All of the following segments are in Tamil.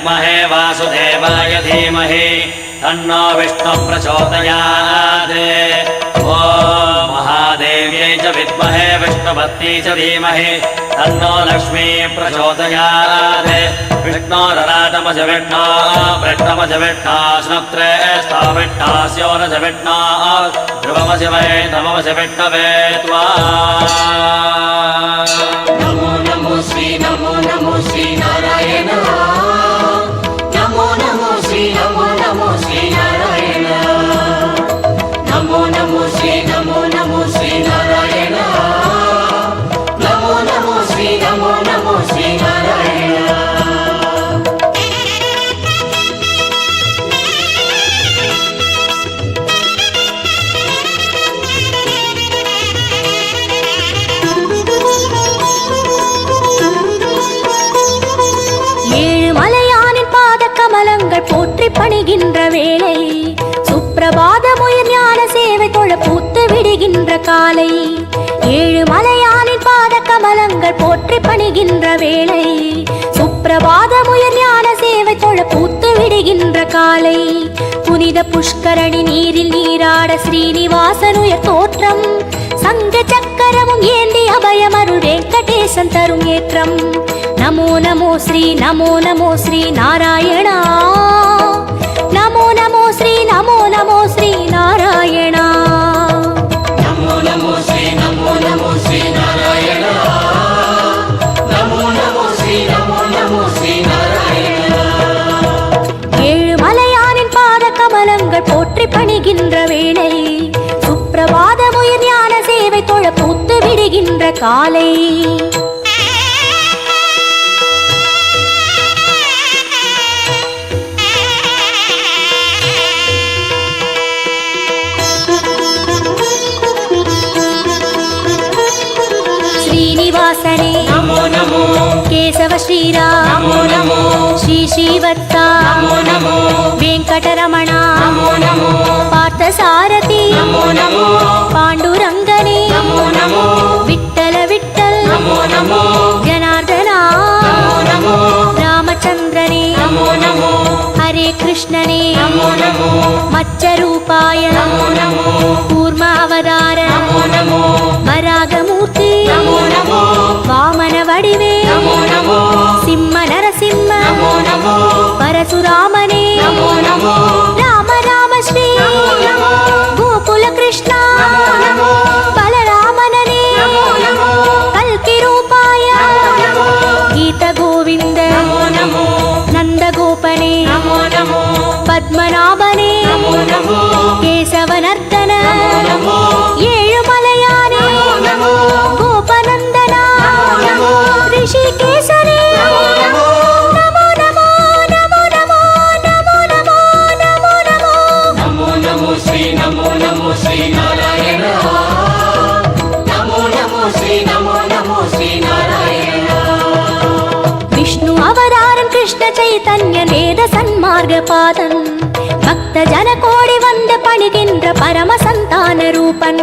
विद्महे वासुदेवाय धीमहि तन्नो विष्णुः प्रचोदयात्। ॐ महादेव्यै च विद्महे विष्णुपत्न्यै च धीमहि तन्नो लक्ष्मी प्रचोदयात्। विष्णोरराटमज विष्णो वृष्णमज विष्णो स्नुत्रे स्थाविष्णास्योरज विष्णो ध्रुवमज वै नममज विष्णवे त्वा। नमो नमो श्री नारायण। नमो नमो श्री नारायण। नमो नमो श्री नारायण। नमो नमो श्री नारायण। போற்றி பணிகின்ற வேளை சுப்பிரபாதமுயர் ஞான சேவை தொழ பூத்து விடுகின்ற காலை ஏழு மலையானின் பாத கமலங்கள் போற்றி பணிகின்ற வேளை சுப்பிரபாதமுயர் ஞான சேவை தொழ பூத்து விடுகின்ற காலை புனித புஷ்கரணி நீரில் நீராட ஸ்ரீனிவாசனுயர் தோற்றம் சங்க சக்கரமும் ஏந்தி அபயமருள் வெங்கடேசன் தரும் ஏற்றம் नमो नमो श्री नारायणा। नमो नमो श्री नारायणा। नमो नमो श्री नारायणा। नमो नमो श्री नारायणा। ஏழு மலையானின் பாத கமலங்கள் போற்றி பணிகின்ற வேளை சுப்பிரபாதமுயர் ஞான சேவை தொழ பூத்து விடுகின்ற காலை नमो नमो केशव श्रीराम नमो नमो श्री श्रीवत्सा नमो नमो वेंकटरमणा नमो नमो पार्थसारथी नमो नमो पांडुरंगने नमो नमो विठ्ठल विठ्ठल नमो नमो जनार्दना नमो नमो रामचंद्रने नमो नमो हरे कृष्णने नमो नमो मच्चरूपाय नमो नमो कूर्म अवतार नमो नमो वरागमूर्ति नमो नमो वामन वडिवे नमो नमो सिंह नरसिंह नमो नमो परशुरामने नमो नमो राम राम श्री नमो गोकुल कृष्ण नमो नमो बलरामनने नमो नमो कल्कि रूपाय नमो गीत गोविंद नमो नमो नंद गोपने नमो नमो पद्मनाभने नमो नमो केशवनर्दन नमो ஏழு மலையானே नमो गोपनंदना नमो ऋषिकेशने नमो नमो नमो नमो नमो नमो नमो नमो नमो नमो श्री नारायण। नमो नमो श्री नारायण। विष्णु अवतारन कृष्ण चैतन्य वेद सन्मार्ग पादन भक्त जन कोडि वंद पणिगिன்ற परम संतान रूपन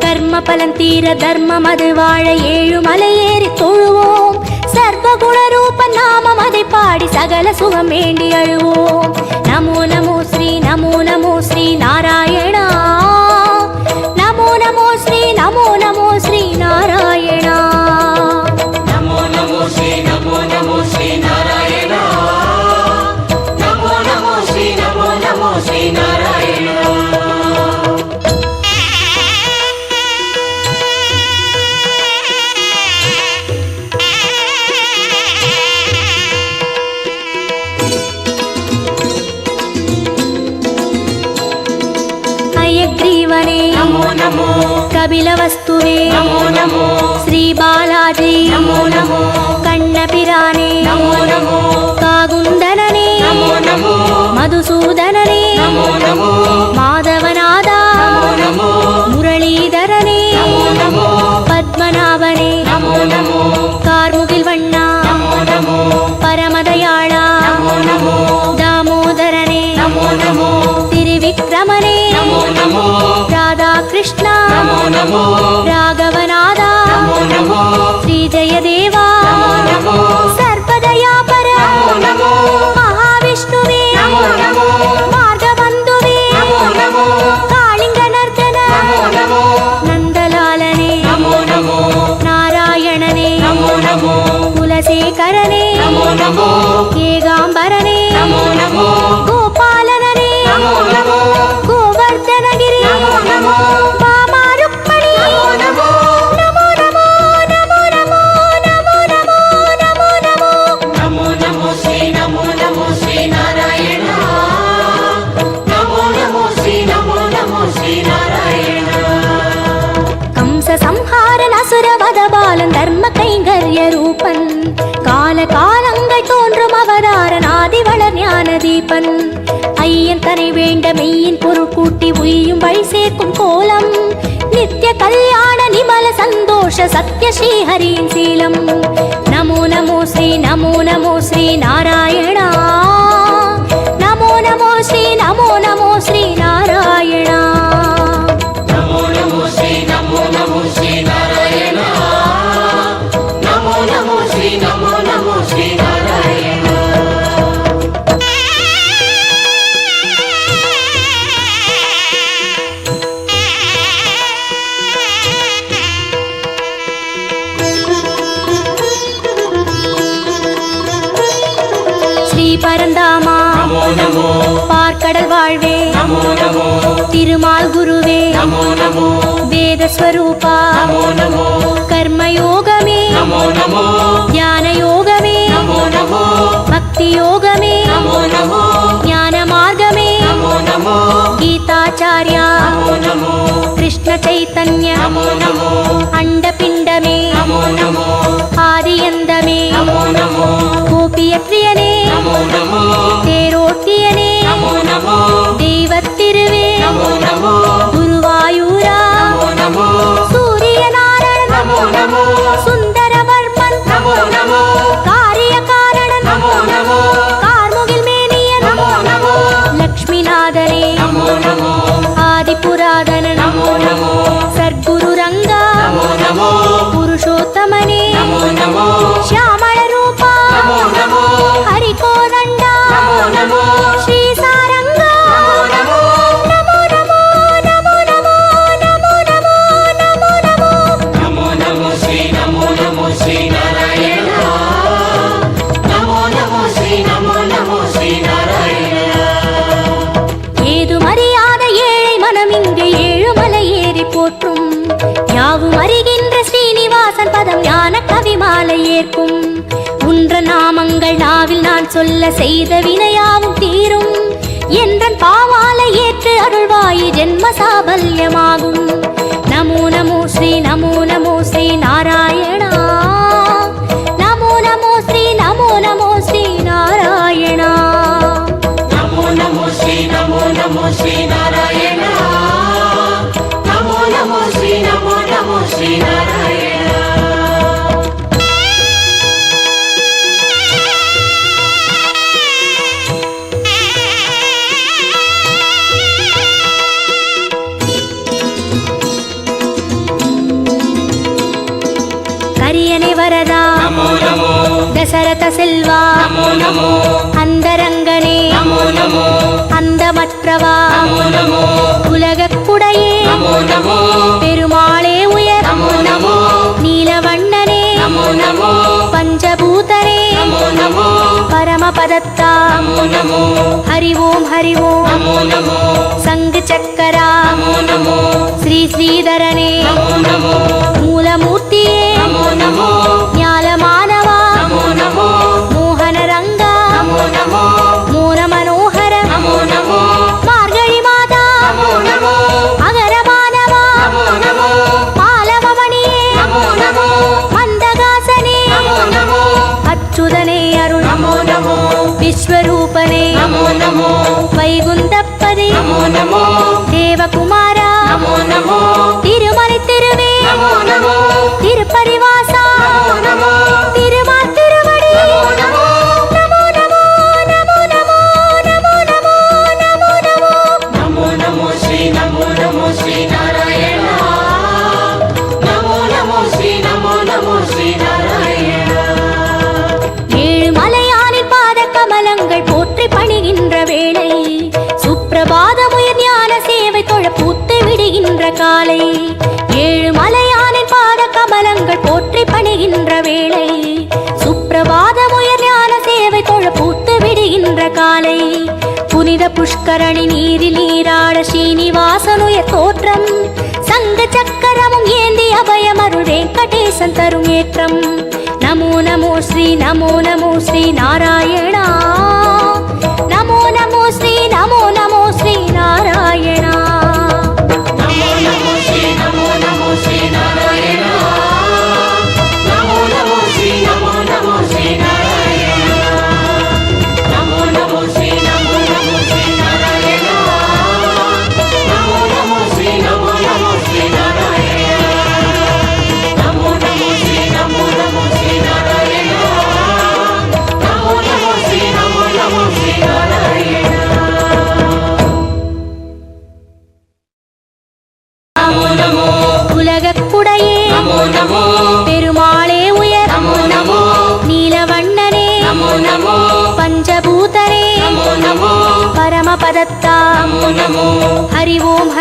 कर्म பலன் தீர தர்மம் அது வாழ ஏழு மலை ஏறி தொழுவோம் சர்வகுண ரூபன் நாமம் அதை பாடி சகல சுகம் வேண்டி அழுவோம் நமோ நமோ ஸ்ரீ நாராயணா நமோ நமோ ஸ்ரீ நாராயணா नमो नमो श्री नारायण। नमो नमो श्री नारायण। हयग्रीवने नमो नमो कपिलवस्तुवे नमो नमो श्री बालाजी नमो नमो कण्णपिराने नमो नमो कागुन्दनने नमो नमो मधुसूदनने नमो नमो माधवनादा नमो नमो मुरलीधरने नमो नमो पद्मनाभने नमो नमो कार्मुगिल वण्णा नमो नमो परमदयाळा नमो नमो दामोदरने नमो नमो त्रिविक्रमने नमो नमो राधा कृष्ण नमो नमो राघवनादा नमो नमो श्री जयदेवा नमो नमो सर्वदयापर नमो नमो சோமசேகரனே நமோ நமோ ஏகாம்பரனே நமோ நமோ கோபாலனே நமோ நமோ கோவர்தனகிரி நமோ நமோ பாமாருப்பணி நமோ நமோ நமோ நமோ நமோ நமோ நமோ நமோ நமோ நமோ நமோ நமோ ஸ்ரீ நாராயண நமோ நமோ ஸ்ரீ நாராயண கம்ச சம்ஹாரன் அசுரவத பாலன் தர்ம கைங்கர்ய ரூபன் கால காலங்கள் தோன்றும் அவதாரன் ஆதிவளர் ஞான தீபன் ஐயன் தனை வேண்ட மெய்யின் பொருள் கூட்டி உய்யும் வழி சேர்க்கும் கோலம் நித்ய கல்யாண நிமல சந்தோஷ சத்ய ஸ்ரீஹரியின் சீலம் நமோ நமோ ஸ்ரீ நாராயணா நமோ நமோ ஸ்ரீ நாராயணா நமோ நமோ ஸ்ரீ நாராயண நமோ நமோ ஸ்ரீ நாராயண ஸ்ரீ பரந்தாமா நமோ நமோ பார்க்கடல் வாழ்வே நமோ நமோ திருமால் குருவே நமோ நமோ வேதஸ்வரூபா நமோ நமோ கர்மயோகமே நமோ நமோ ஞான யோகமே நமோ நமோ பக்தி யோகமே நமோ நமோ ஞான மார்க்கமே நமோ நமோ கீதாச்சார்யா நமோ நமோ கிருஷ்ண சைத்தன்ய நமோ நமோ அண்டபிண்டமே நமோ நமோ ஆதியந்தமே நமோ நமோ கோபியத்ரியனே நமோ நமோ தேரோட்டியனே நமோ நமோ தெய்வத்திருவே நமோ நமோ குருவாயூரா நமோ நமோ சூரியநாராயணன் நமோ நமோ சுந்தரவர்மன் நமோ நமோ காரிய காரணன் நமோ நமோ கார்முகில் மேனியன் நமோ நமோ லக்ஷ்மிநாதனே நமோ நமோ ஆதிபுராதனன் நமோ நமோ சர்க்குரு ரங்கா நமோ நமோ புருஷோத்தமனே நமோ நமோ ಶ್ಯಾಮಳ ರೂಪ நமோ நமோ ಹರಿಕೋದಂಡ நமோ நமோ ಶ್ರೀ ಸಾರಂಗ நமோ ನಮೋ ನಮೋ ನಮೋ ನಮೋ ನಮೋ ನಮೋ ನಮೋ ನಮೋ நமோ நமோ ஸ்ரீ நாராயண நமோ நமோ ஸ்ரீ நாராயண ஏதும் அறியாத ஏழை மனம் இங்கு ஏழுமலை ஏறி போற்றும் யாவும் அறிகின்ற ஸ்ரீனிவாசன் பதம் ஞான கவி மாலை ஏற்கும் உன்ற நாமங்கள் நாவில் நான் சொல்ல செய்த வினையாவும் தீரும் என்றன் பாமாலை ஏற்று அருள்வாயி ஜென்ம சாபல்யமாகும் நமோ நமோ ஸ்ரீ நாராயணா நமோ நமோ ஸ்ரீ நாராயணா நமோ நமோ ஸ்ரீ நாராயண நமோ நமோ ஸ்ரீ நாராயண கரியனை வரதா நமோ நமோ தசரத செல்வா நமோ நமோ அந்தரங்கனே நமோ நமோ அந்தமற்றவா நமோ நமோ உலகக்குடையே நமோ நமோ பெருமாளே உயர் நமோ நமோ நீலவண்ணனே நமோ நமோ பஞ்சபூதனே நமோ நமோ பரமபதத்தா நமோ நமோ ஹரி ஓம் நமோ நமோ சங்கு சக்கரா நமோ நமோ ஸ்ரீ ஸ்ரீதரனே நமோ நமோ மூலமூர்த்தியே நமோ நமோ ஞாலமானவா நமோ நமோ மோகன ரங்கா நமோ நமோ மோன மனோகர நமோ நமோ மார்கழி மாதா நமோ நமோ அகரமானவா நமோ நமோ பாலவமணியே நமோ நமோ மந்தகாசனே நமோ நமோ அச்சுதனே அருள் நமோ நமோ விஸ்வரூபனே நமோ நமோ வைகுந்தப்பதே நமோ நமோ தேவகுமாரா நமோ நமோ திருமலை திருவே நமோ நமோ திருப்பரிவாசா நமோ நமோ திருமால் திருவடி நமோ நமோ நமோ நமோ நமோ நமோ நமோ நமோ நமோ நமோ நமோ நமோ ஸ்ரீ நாராயண நமோ நமோ ஸ்ரீ நாராயண ஏழு மலையானின் பாத கமலங்கள் போற்றி பணிகின்ற வேளை சுப்பிரபாதமுயர் ஞான சேவை தொழ பூத்து விடுகின்ற காலை ஏழு மலையானின் பாத கமலங்கள் போற்றி பணிகின்ற வேளை சுப்பிரபாத புனித புஷ்கரணி நீரில் நீராட ஸ்ரீனிவாசனுய தோற்றம் சங்க சக்கரமும் ஏந்தி அபயமருள் வெங்கடேசன் தரும் ஏற்றம் நமோ நமோ ஸ்ரீ நமோ நமோ ஸ்ரீ நாராயணா நமோ நமோ ஸ்ரீ நமோ நமோ ஸ்ரீ நாராயணா நமோ நமோ ஸ்ரீ நமோ நமோ ஸ்ரீ நாராயணா நமோ நமோ ஸ்ரீ நமோ நமோ ஸ்ரீ நாராயணா நமோ நமோ ஸ்ரீ நமோ நமோ ஸ்ரீ நாராயணா நமோ நமோ ஸ்ரீ நமோ நமோ ஸ்ரீ நாராயணா நமோ நமோ ஸ்ரீ நமோ நமோ ஸ்ரீ நாராயணா நமோ நமோ ஸ்ரீ நமோ நமோ ஸ்ரீ நாராயணா நமோ நமோ உலகக்குடையே நமோ நமோ பெருமாளே உயர் நமோ நமோ நீலவண்ணனே நமோ நமோ பஞ்சபூதனே நமோ நமோ பரமபதத்தா நமோ நமோ ஹரி ஓம்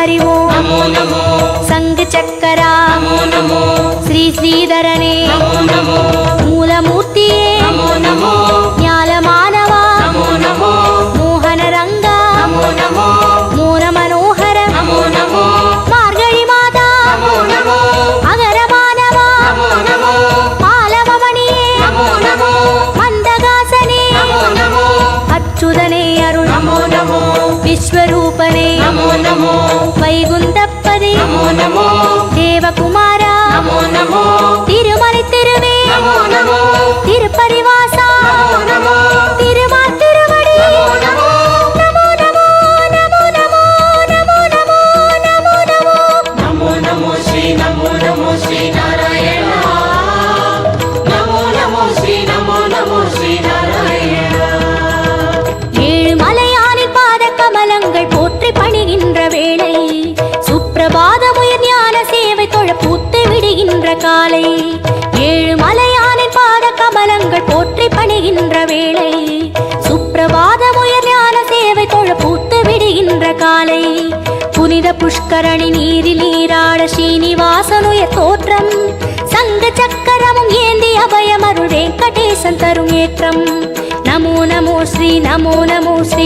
நமோ நமோ சங்கு சக்கரா நமோ நமோ ஸ்ரீ ஸ்ரீதரனே நமோ நமோ மூலமூர்த்தியே நமோ நமோ ஞாலமானவா நமோ நமோ மோகனரங்கா நமோ நமோ மோன மனோகர நமோ நமோ மார்கழி மாதா நமோ நமோ அகரமானவா நமோ நமோ மாலவமணியே நமோ நமோ மந்தகாசனே நமோ நமோ அச்சுதனே அருள் நமோ நமோ விஸ்வரூபனே நமோ நமோ வைகுந்தப்பதே நமோ நமோ தேவகுமாரா நமோ நமோ திருமலை திருவே நமோ நமோ திருப்பரிவாசா நமோ நமோ திருமால் திருவடி நமோ நமோ நமோ நமோ நமோ நமோ நமோ நமோ நமோ நமோ நமோ நமோ ஸ்ரீ நமோ நமோ ஸ்ரீ நாராயணா நமோ நமோ ஸ்ரீ நமோ நமோ ஸ்ரீ நாராயணா ஏழு மலையானின் பாத கமலங்கள் போற்றி பணிகின்ற வேளை சுப்பிரபாதமுயர் ஞான சேவை தொழ பூத்து விடுகின்ற காலை ஏழு மலையானின் பாத கமலங்கள் போற்றி பணிகின்ற வேளை சுப்பிரபாதமுயர் ஞான சேவை தொழ பூத்து விடுகின்ற காலை புனித புஷ்கரணி நீரில் நீராட ஸ்ரீனிவாசனுய தோற்றம் சங்க சக்கரமும் ஏந்தி அபயமருள் வெங்கடேசன் தரும் ஏற்றம் நமோ நமோ ஸ்ரீ நமோ நமோ ஸ்ரீ